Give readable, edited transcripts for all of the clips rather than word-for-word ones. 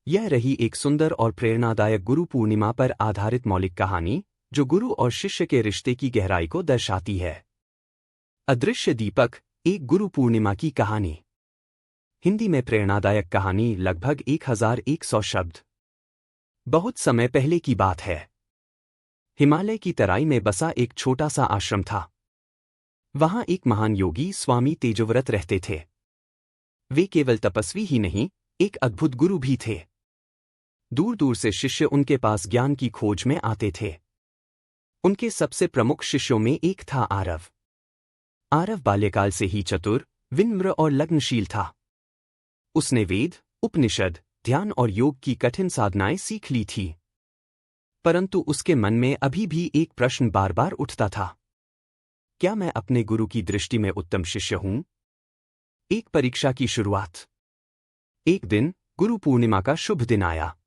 यह रही एक सुंदर और प्रेरणादायक गुरु पूर्णिमा पर आधारित मौलिक कहानी, जो गुरु और शिष्य के रिश्ते की गहराई को दर्शाती है। अदृश्य दीपक, एक गुरु पूर्णिमा की कहानी। हिंदी में प्रेरणादायक कहानी, लगभग 1100 शब्द। बहुत समय पहले की बात है। हिमालय की तराई में बसा एक छोटा सा आश्रम था। वहां एक महान योगी स्वामी तेजोव्रत रहते थे। वे केवल तपस्वी ही नहीं, एक अद्भुत गुरु भी थे। दूर दूर से शिष्य उनके पास ज्ञान की खोज में आते थे। उनके सबसे प्रमुख शिष्यों में एक था आरव। आरव बाल्यकाल से ही चतुर, विनम्र और लग्नशील था। उसने वेद, उपनिषद, ध्यान और योग की कठिन साधनाएं सीख ली थी। परंतु उसके मन में अभी भी एक प्रश्न बार बार उठता था। क्या मैं अपने गुरु की दृष्टि में उत्तम शिष्य हूं? एक परीक्षा की शुरुआत। एक दिन गुरु पूर्णिमा का शुभ दिन आया।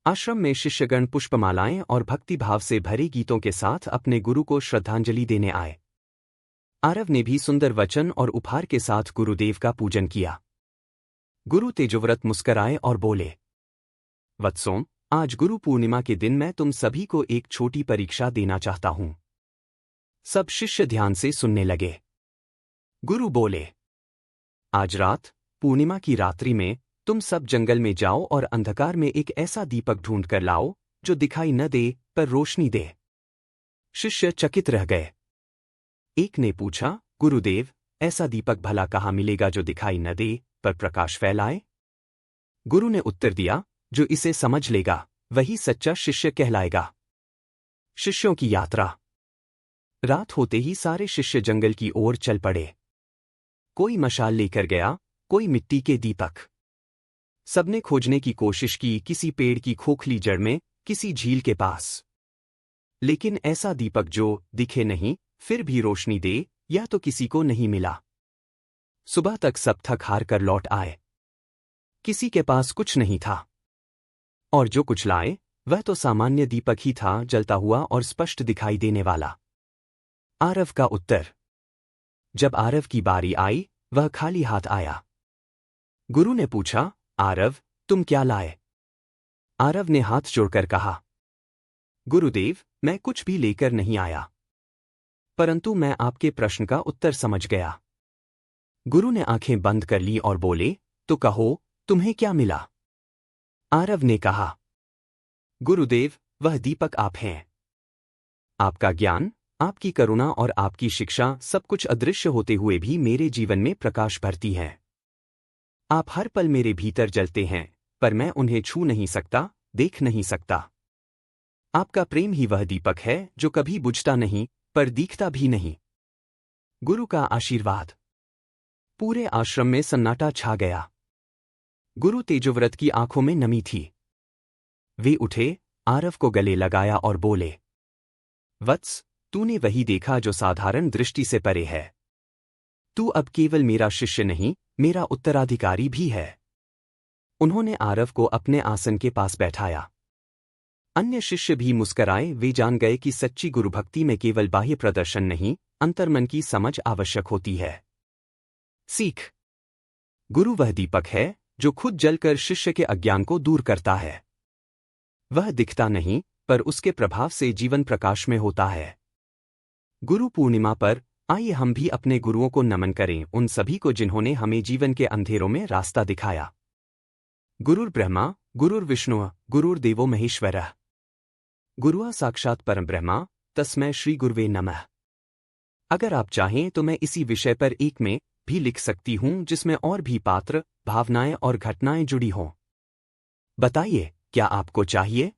आश्रम में शिष्यगण पुष्पमालाएं और भक्तिभाव से भरे गीतों के साथ अपने गुरु को श्रद्धांजलि देने आए। आरव ने भी सुंदर वचन और उपहार के साथ गुरुदेव का पूजन किया। गुरु तेजोव्रत मुस्कराए और बोले, वत्सों, आज गुरु पूर्णिमा के दिन मैं तुम सभी को एक छोटी परीक्षा देना चाहता हूं। सब शिष्य ध्यान से सुनने लगे। गुरु बोले, आज रात, पूर्णिमा की रात्रि में, तुम सब जंगल में जाओ और अंधकार में एक ऐसा दीपक ढूंढ कर लाओ जो दिखाई न दे पर रोशनी दे। शिष्य चकित रह गए। एक ने पूछा, गुरुदेव, ऐसा दीपक भला कहाँ मिलेगा जो दिखाई न दे पर प्रकाश फैलाए? गुरु ने उत्तर दिया, जो इसे समझ लेगा वही सच्चा शिष्य कहलाएगा। शिष्यों की यात्रा। रात होते ही सारे शिष्य जंगल की ओर चल पड़े। कोई मशाल लेकर गया, कोई मिट्टी के दीपक। सबने खोजने की कोशिश की, किसी पेड़ की खोखली जड़ में, किसी झील के पास। लेकिन ऐसा दीपक जो दिखे नहीं, फिर भी रोशनी दे, यह तो किसी को नहीं मिला। सुबह तक सब थक हार कर लौट आए। किसी के पास कुछ नहीं था। और जो कुछ लाए, वह तो सामान्य दीपक ही था, जलता हुआ और स्पष्ट दिखाई देने वाला। आरव का उत्तर। जब आरव की बारी आई, वह खाली हाथ आया। गुरु ने पूछा, आरव, तुम क्या लाए? आरव ने हाथ जोड़कर कहा, गुरुदेव, मैं कुछ भी लेकर नहीं आया। परंतु मैं आपके प्रश्न का उत्तर समझ गया। गुरु ने आंखें बंद कर ली और बोले, तो कहो, तुम्हें क्या मिला? आरव ने कहा, गुरुदेव, वह दीपक आप हैं। आपका ज्ञान, आपकी करुणा और आपकी शिक्षा सब कुछ अदृश्य होते हुए भी मेरे जीवन में प्रकाश भरती है। आप हर पल मेरे भीतर जलते हैं, पर मैं उन्हें छू नहीं सकता, देख नहीं सकता। आपका प्रेम ही वह दीपक है जो कभी बुझता नहीं, पर दिखता भी नहीं। गुरु का आशीर्वाद। पूरे आश्रम में सन्नाटा छा गया। गुरु तेजोव्रत की आंखों में नमी थी। वे उठे, आरव को गले लगाया और बोले, वत्स, तूने वही देखा जो साधारण दृष्टि से परे है। तू अब केवल मेरा शिष्य नहीं, मेरा उत्तराधिकारी भी है। उन्होंने आरव को अपने आसन के पास बैठाया। अन्य शिष्य भी मुस्कराए। वे जान गए कि सच्ची गुरुभक्ति में केवल बाह्य प्रदर्शन नहीं, अंतर्मन की समझ आवश्यक होती है। सीख। गुरु वह दीपक है जो खुद जलकर शिष्य के अज्ञान को दूर करता है। वह दिखता नहीं, पर उसके प्रभाव से जीवन प्रकाश में होता है। गुरु पूर्णिमा पर आइए हम भी अपने गुरुओं को नमन करें, उन सभी को जिन्होंने हमें जीवन के अंधेरों में रास्ता दिखाया। गुरुर्ब्रह्मा, गुरुर्विष्णु, गुरुर्देवो महेश्वरः। गुरुः साक्षात परब्रह्म, तस्मै श्री गुरुवे नमः। अगर आप चाहें तो मैं इसी विषय पर एक में भी लिख सकती हूं, जिसमें और भी पात्र, भावनाएं और घटनाएं जुड़ी हों। बताइए, क्या आपको चाहिए?